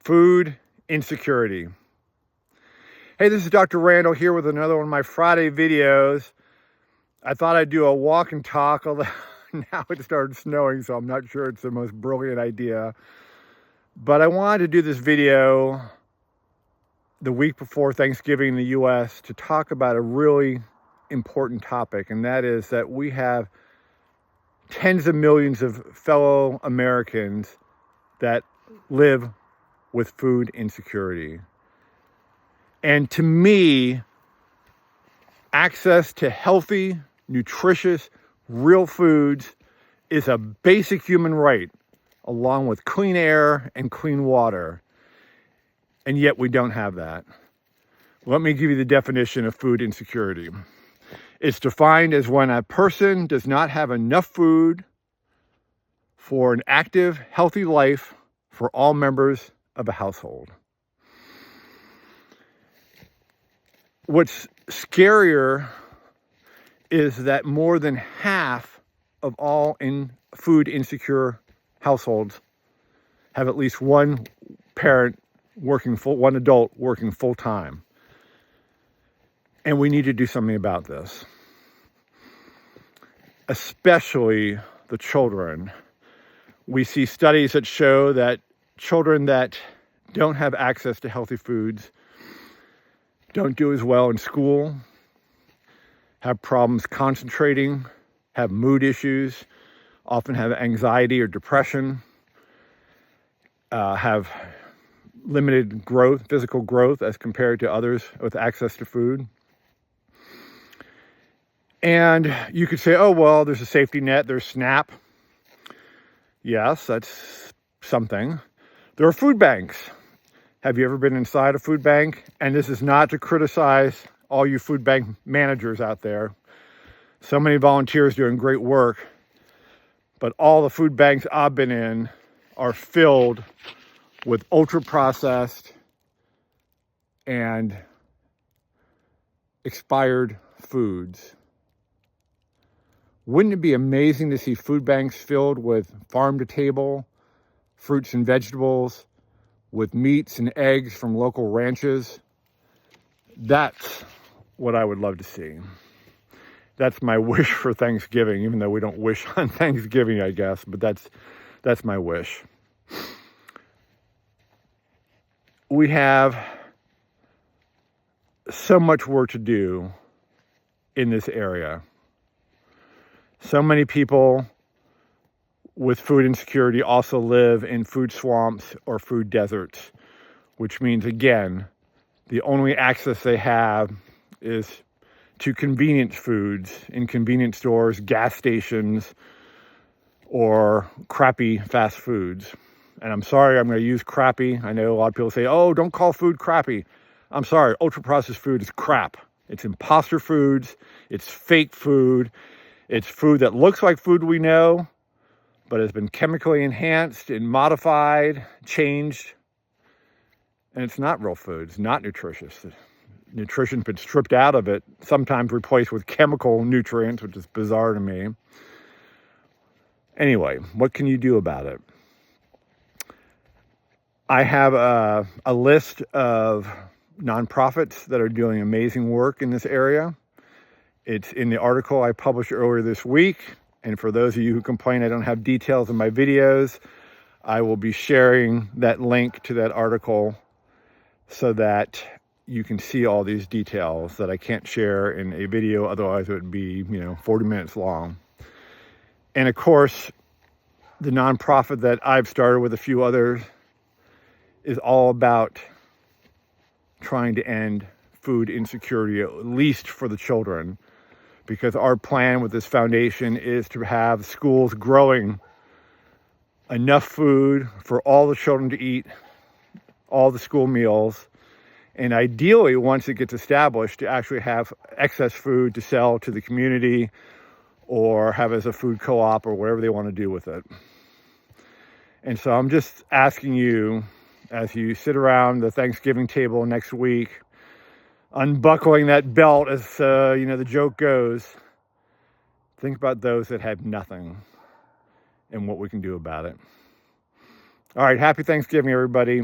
Food insecurity. Hey, this is Dr. Randall here with another one of my Friday videos. I thought I'd do a walk and talk, although now it started snowing, so I'm not sure it's the most brilliant idea. But I wanted to do this video the week before Thanksgiving in the U.S. to talk about a really important topic, and that is that we have tens of millions of fellow Americans that live with food insecurity. And to me, access to healthy, nutritious, real foods is a basic human right, along with clean air and clean water. And yet we don't have that. Let me give you the definition of food insecurity. It's defined as when a person does not have enough food for an active, healthy life for all members of a household. What's scarier is that more than half of all food insecure households have at least one parent one adult working full time. And we need to do something about this, especially the children. We see studies that show that children that don't have access to healthy foods don't do as well in school, have problems concentrating, have mood issues, often have anxiety or depression, have limited growth, physical growth as compared to others with access to food. And you could say, oh, well, there's a safety net, there's SNAP. Yes, that's something. There are food banks. Have you ever been inside a food bank? And this is not to criticize all you food bank managers out there. So many volunteers doing great work. But all the food banks I've been in are filled with ultra-processed and expired foods. Wouldn't it be amazing to see food banks filled with farm-to-table fruits and vegetables, with meats and eggs from local ranches? That's what I would love to see. That's my wish for Thanksgiving, even though we don't wish on Thanksgiving, I guess, but that's my wish. We have so much work to do in this area. So many people with food insecurity also live in food swamps or food deserts, which means, again, the only access they have is to convenience foods in convenience stores, gas stations, or crappy fast foods. And I'm sorry, I'm going to use crappy. I know a lot of people say, oh, don't call food crappy. I'm sorry, ultra-processed food is crap. It's imposter foods. It's fake food. It's food that looks like food we know, but has been chemically enhanced and modified, changed. And it's not real food. It's not nutritious. The nutrition's been stripped out of it, sometimes replaced with chemical nutrients, which is bizarre to me. Anyway, what can you do about it? I have a list of nonprofits that are doing amazing work in this area. It's in the article I published earlier this week. And for those of you who complain I don't have details in my videos, I will be sharing that link to that article so that you can see all these details that I can't share in a video. Otherwise it would be, 40 minutes long. And of course, the nonprofit that I've started with a few others is all about trying to end food insecurity, at least for the children. Because our plan with this foundation is to have schools growing enough food for all the children to eat, all the school meals, and ideally, once it gets established, to actually have excess food to sell to the community or have as a food co-op or whatever they want to do with it. And so I'm just asking you, as you sit around the Thanksgiving table next week, unbuckling that belt as the joke goes, think about those that have nothing and what we can do about it. All right, happy Thanksgiving, everybody.